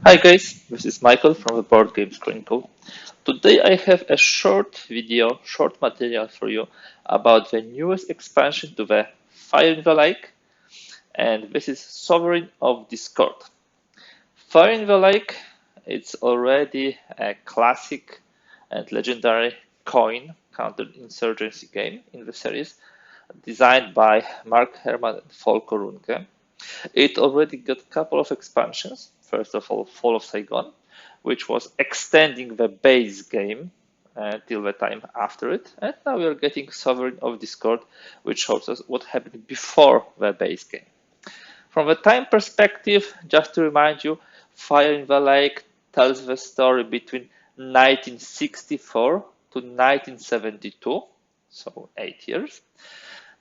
Hi guys, this is Michael from the Boardgames Chronicle. Today I have a short material for you about the newest expansion to the Fire in the Lake, and this is Sovereign of Discord. Fire in the Lake, it's already a classic and legendary coin counter-insurgency game in the series, designed by Mark Herman and Volker Runke. It already got a couple of expansions. First of all, Fall of Saigon, which was extending the base game till the time after it. And now we are getting Sovereign of Discord, which shows us what happened before the base game. From the time perspective, just to remind you, Fire in the Lake tells the story between 1964 to 1972, so 8 years.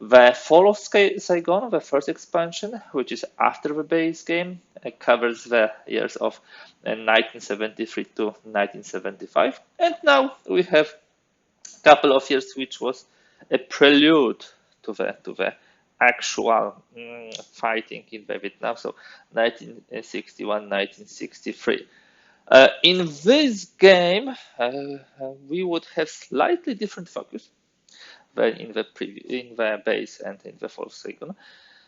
The Fall of Saigon, the first expansion, which is after the base game, covers the years of 1973 to 1975. And now we have a couple of years which was a prelude to the actual fighting in Vietnam, so 1961, 1963. In this game, we would have slightly different focus than in the base and in the Fall of Saigon.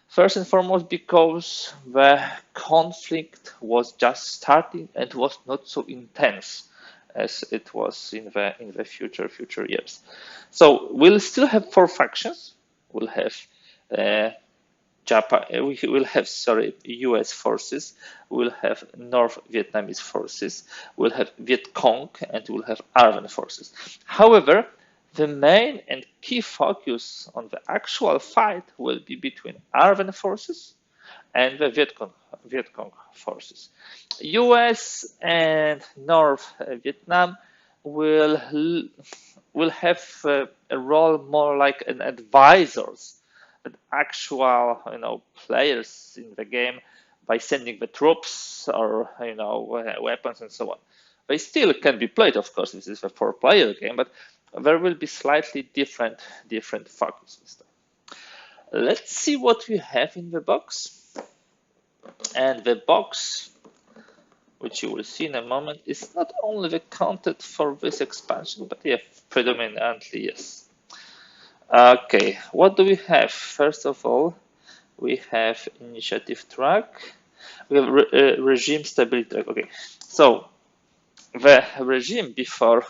First and foremost, because the conflict was just starting and was not so intense as it was in the future years. So we'll still have four factions. We'll have Japan. We will have U.S. forces. We'll have North Vietnamese forces. We'll have Viet Cong, and we'll have ARVN forces. However, the main and key focus on the actual fight will be between ARVN forces and the Viet Cong forces. US and North Vietnam will have a role more like an advisors than actual players in the game by sending the troops or weapons and so on. They still can be played, of course. This is a four-player game, but there will be slightly different focuses. Let's see what we have in the box. And the box, which you will see in a moment, is not only the content for this expansion, but yeah, predominantly yes. Okay, what do we have? First of all, we have initiative track. We have regime stability track. Okay, so the regime before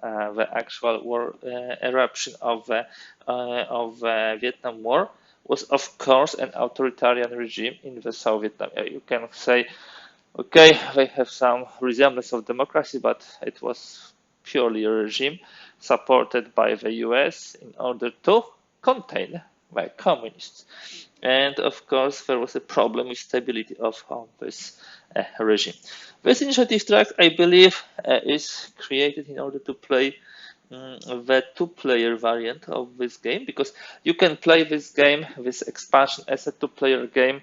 the actual war eruption of the Vietnam War was, of course, an authoritarian regime in the South Vietnam. You can say, okay, they have some resemblance of democracy, but it was purely a regime supported by the US in order to contain the communists. And of course, there was a problem with stability of this regime. This initiative track, I believe, is created in order to play the two-player variant of this game, because you can play this game, this expansion, as a two-player game,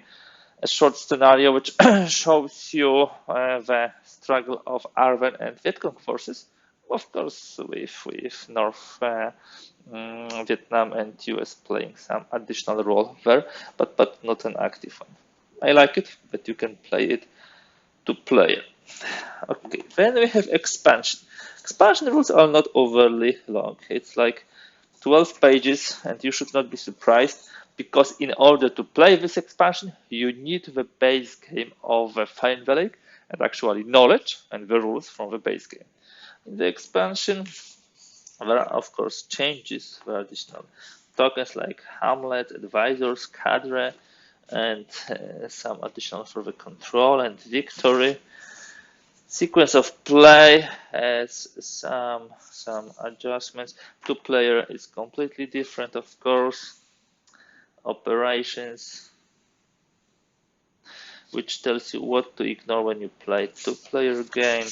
a short scenario which shows you the struggle of ARVN and Viet Cong forces, of course, with North Vietnam and US playing some additional role there, but not an active one. I like it, but you can play it two-player. Okay, then we have expansion. Expansion rules are not overly long. It's like 12 pages, and you should not be surprised, because in order to play this expansion, you need the base game of Fire in the Lake and actually knowledge and the rules from the base game. In the expansion, there are, of course, changes. There are additional tokens like Hamlet, Advisors, Cadre, and some additional for the control and victory. Sequence of play has some adjustments. Two-player is completely different, of course. Operations, which tells you what to ignore when you play two-player game.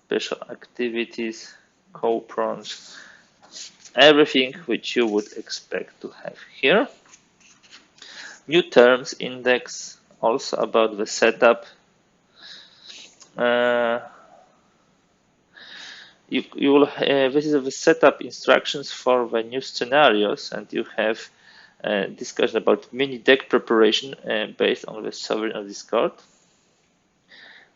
Special activities, co-prons, everything which you would expect to have here. New terms index, also about the setup. You will this is the setup instructions for the new scenarios, and you have discussion about mini deck preparation based on the Sovereign of Discord.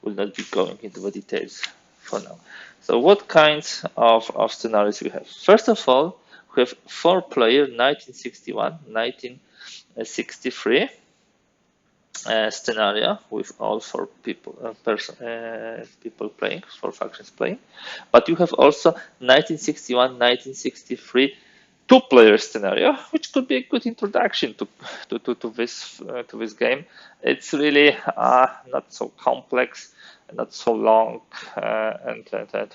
will not be going into the details for now. So what kinds of scenarios we have? First of all, we have 4-player 1961, 1963 scenario with all 4 people people playing, 4 factions playing. But you have also 1961, 1963 2-player scenario, which could be a good introduction to this game. It's really not so complex, not so long, and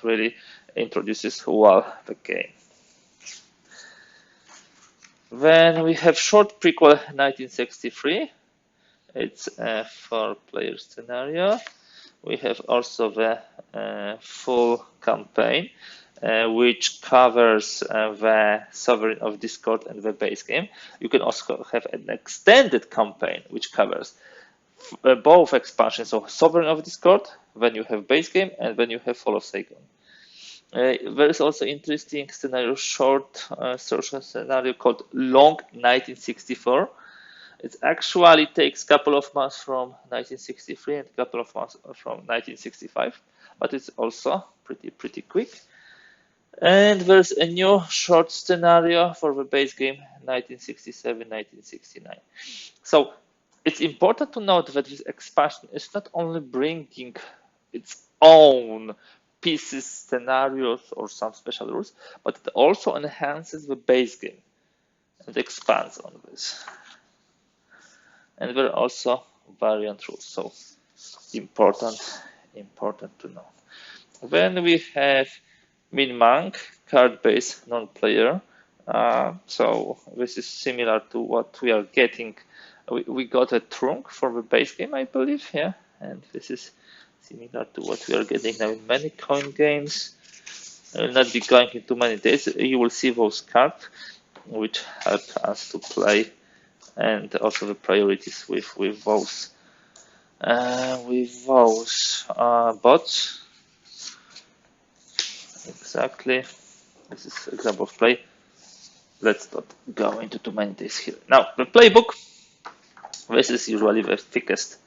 really introduces well the game. Then we have short prequel 1963. It's a 4-player scenario. We have also the full campaign, which covers the Sovereign of Discord and the base game. You can also have an extended campaign, which covers both expansions of Sovereign of Discord, then you have base game, and then you have Fall of Saigon. There is also interesting scenario, short social scenario called Long 1964. It actually takes a couple of months from 1963 and a couple of months from 1965, but it's also pretty quick. And there's a new short scenario for the base game 1967-1969. So it's important to note that this expansion is not only bringing its own pieces, scenarios, or some special rules, but it also enhances the base game and expands on this. And there are also variant rules, so important to know. Then we have Min-Mang, card-based non-player. So this is similar to what we are getting. We got a trunk for the base game, I believe, yeah. And this is similar to what we are getting now in many coin games. I will not be going into many days. You will see those cards, which help us to play, and also the priorities with those bots. Exactly. This is example of play. Let's not go into too many days here. Now the playbook. This is usually the thickest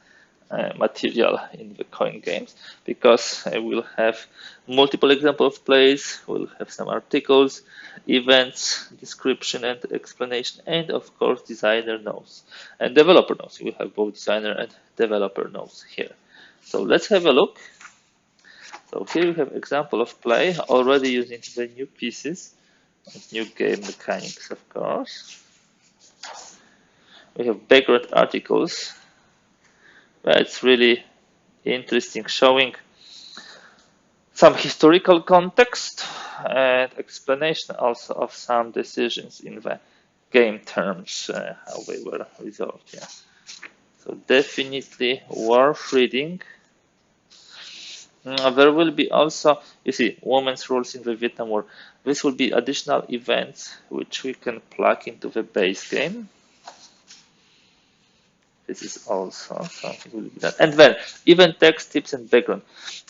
material in the coin games, because we'll have multiple examples of plays, we'll have some articles, events, description and explanation, and of course designer notes and developer notes. We have both designer and developer notes here. So let's have a look. So here we have example of play already using the new pieces, new game mechanics, of course. We have background articles. It's really interesting, showing some historical context and explanation also of some decisions in the game terms, how they were resolved. Yeah. So definitely worth reading. There will be also, you see, women's roles in the Vietnam War. This will be additional events which we can plug into the base game. This is also something will be done. And then event text, tips, and background.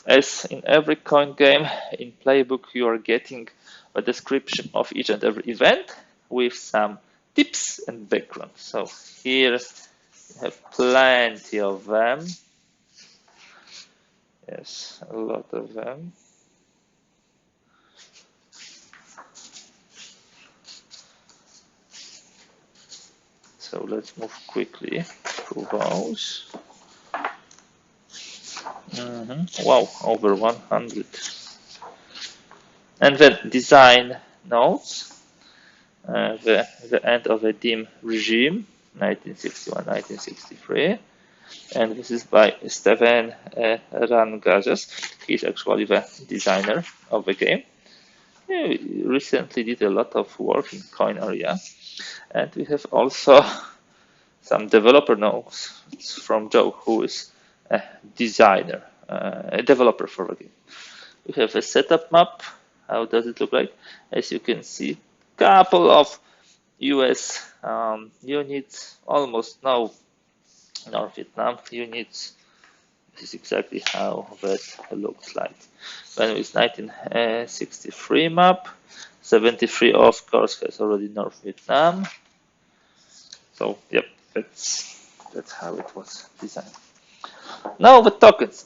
As in every coin game, in playbook you are getting a description of each and every event with some tips and background. So here you have plenty of them. Yes, a lot of them. So let's move quickly through those. Wow, over 100. And then design notes. The end of a dim regime, 1961-1963. And this is by Steven Rangages. He's actually the designer of the game. He recently did a lot of work in coin area. And we have also some developer notes from Joe, who is a designer, a developer for the game. We have a setup map. How does it look like? As you can see, couple of US units, almost no North Vietnam units. This is exactly how that looks like. Then with 1963 map, 73 of course has already North Vietnam. So yep, that's how it was designed. Now the tokens.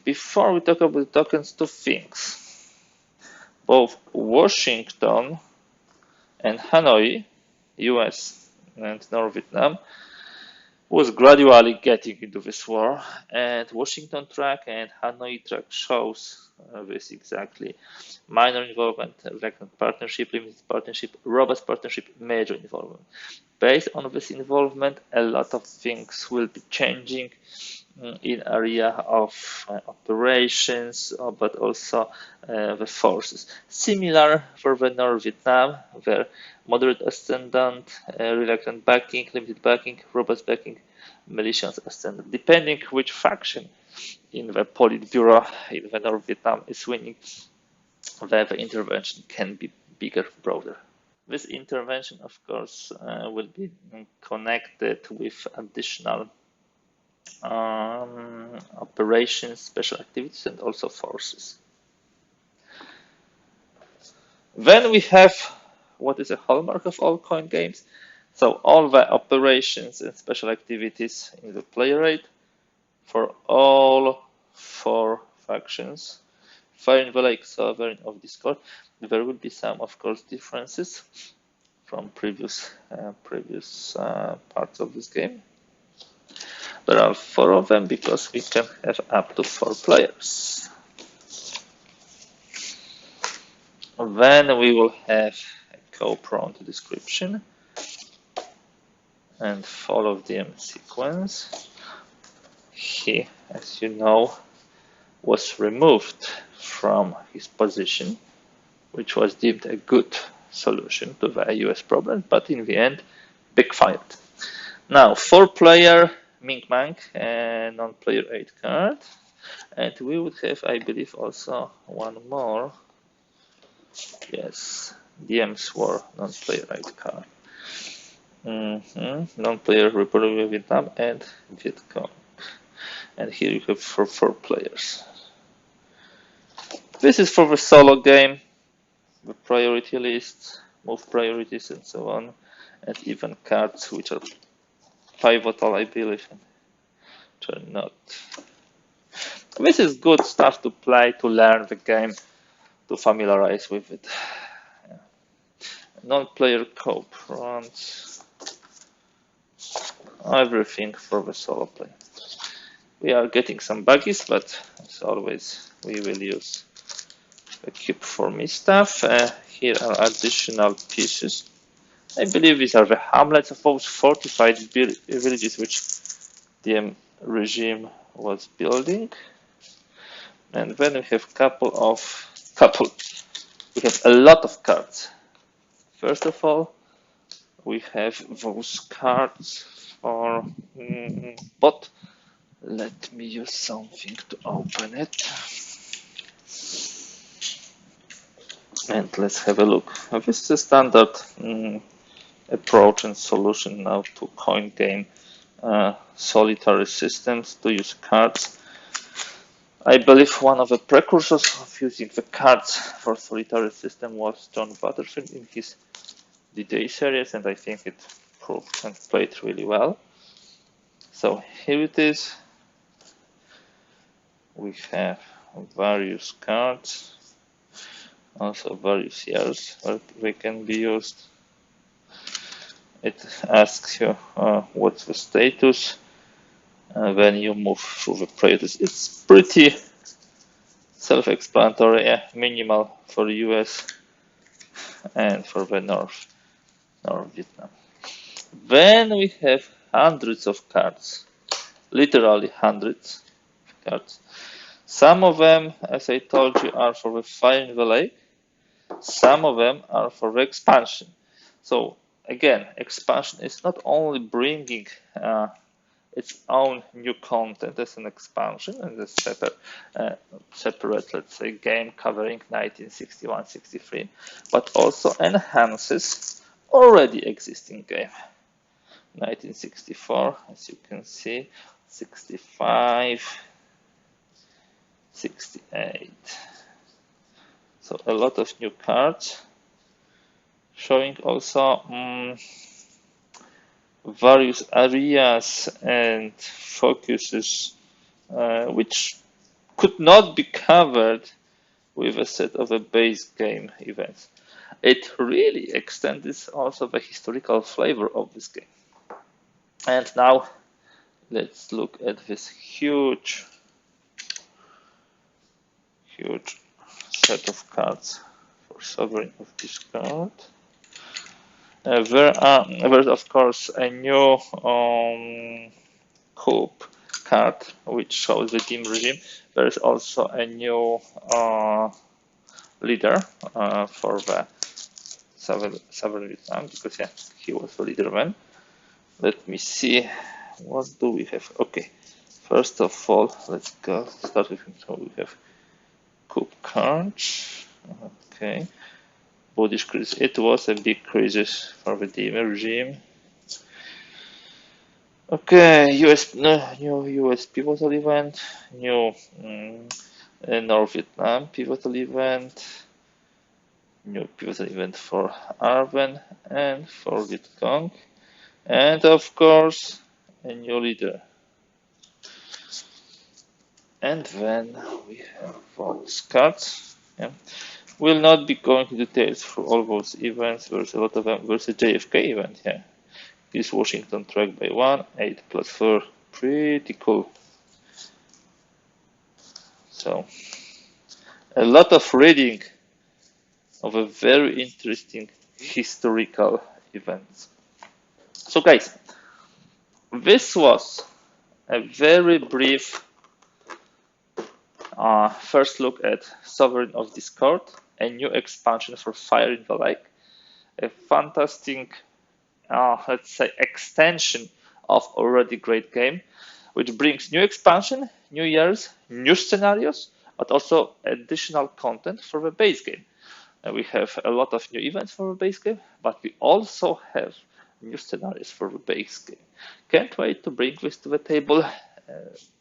Before we talk about the tokens, two things. Both Washington and Hanoi, US and North Vietnam, was gradually getting into this war, and Washington track and Hanoi track shows this exactly. Minor involvement, reckoned partnership, limited partnership, robust partnership, major involvement. Based on this involvement, a lot of things will be changing in area of operations, but also the forces. Similar for the North Vietnam, where moderate ascendant, reluctant backing, limited backing, robust backing, militias ascendant. Depending which faction in the Politburo in the North Vietnam is winning, the intervention can be bigger, broader. This intervention, of course, will be connected with additional operations, special activities, and also forces. Then we have what is a hallmark of all coin games. So all the operations and special activities in the player rate for all four factions. Fire in the Lake, Sovereign of Discord. There will be some, of course, differences from previous parts of this game. There are four of them because we can have up to 4 players. Then we will have a co-prompt description and follow the sequence. He, as you know, was removed from his position, which was deemed a good solution to the US problem, but in the end, backfired. Now, 4-player Mink Mank and non-player 8 card, and we would have, I believe, also one more. Yes, DM's War non-player 8 card. Non-player Republic of Vietnam and Vietcong. And here you have for 4 players. This is for the solo game, the priority list, move priorities, and so on, and even cards which are pivotal, I believe, and which are not. This is good stuff to play, to learn the game, to familiarize with it. Yeah. Non-player cope runs everything for the solo play. We are getting some buggies, but as always, we will use the cube for me stuff. Here are additional pieces. I believe these are the hamlets of those fortified villages which the regime was building. And then we have we have a lot of cards. First of all, we have those cards for bot. Let me use something to open it. And let's have a look. This is a standard approach and solution now to coin game solitary systems to use cards. I believe one of the precursors of using the cards for solitary system was John Butterfield in his D-Day series, and I think it proved and played really well. So here it is. We have various cards, also various years where they can be used. It asks you what's the status when you move through the priorities. It's pretty self-explanatory, minimal for the US and for the North Vietnam. Then we have hundreds of cards, literally hundreds of cards. Some of them, as I told you, are for the Fire in the Lake. Some of them are for the expansion. So again, expansion is not only bringing its own new content as an expansion and a separate, let's say, game covering 1961-63, but also enhances already existing game. 1964, as you can see, 65, 68. So a lot of new cards, showing also various areas and focuses which could not be covered with a set of a base game events. It really extends also the historical flavor of this game. And now let's look at this huge set of cards for Sovereign of Discard. There's of course a new coup card which shows the team regime. There is also a new leader for the Sovereign Vietnam, because yeah, he was the leader then. Let me see, what do we have? Okay, first of all, let's go start with him. So we have coup cards. Okay, Buddhist crisis. It was a big crisis for the Dima regime. Okay, new US pivotal event, new North Vietnam pivotal event, new pivotal event for Arwen and for Viet Cong, and of course a new leader. And then we have those cards. Yeah. We'll not be going into details for all those events. There's a lot of them. There's a JFK event here. This Washington track by 1, 8 plus 4. Pretty cool. So, a lot of reading of a very interesting historical events. So guys, this was a very brief first look at Sovereign of Discord, a new expansion for Fire in the Lake, a fantastic, let's say, extension of already great game, which brings new expansion, new years, new scenarios, but also additional content for the base game. We have a lot of new events for the base game, but we also have new scenarios for the base game. Can't wait to bring this to the table.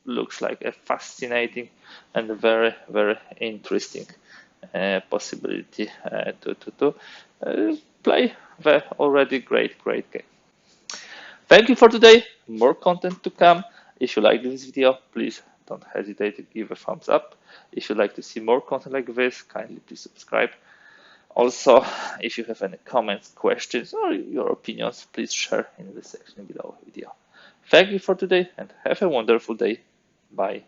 Looks like a fascinating and very, very interesting possibility to play the already great game. Thank you for today. More content to come. If you like this video, please don't hesitate to give a thumbs up. If you'd like to see more content like this, kindly please subscribe. Also, if you have any comments, questions, or your opinions, please share in the section below the video. Thank you for today and have a wonderful day. Bye.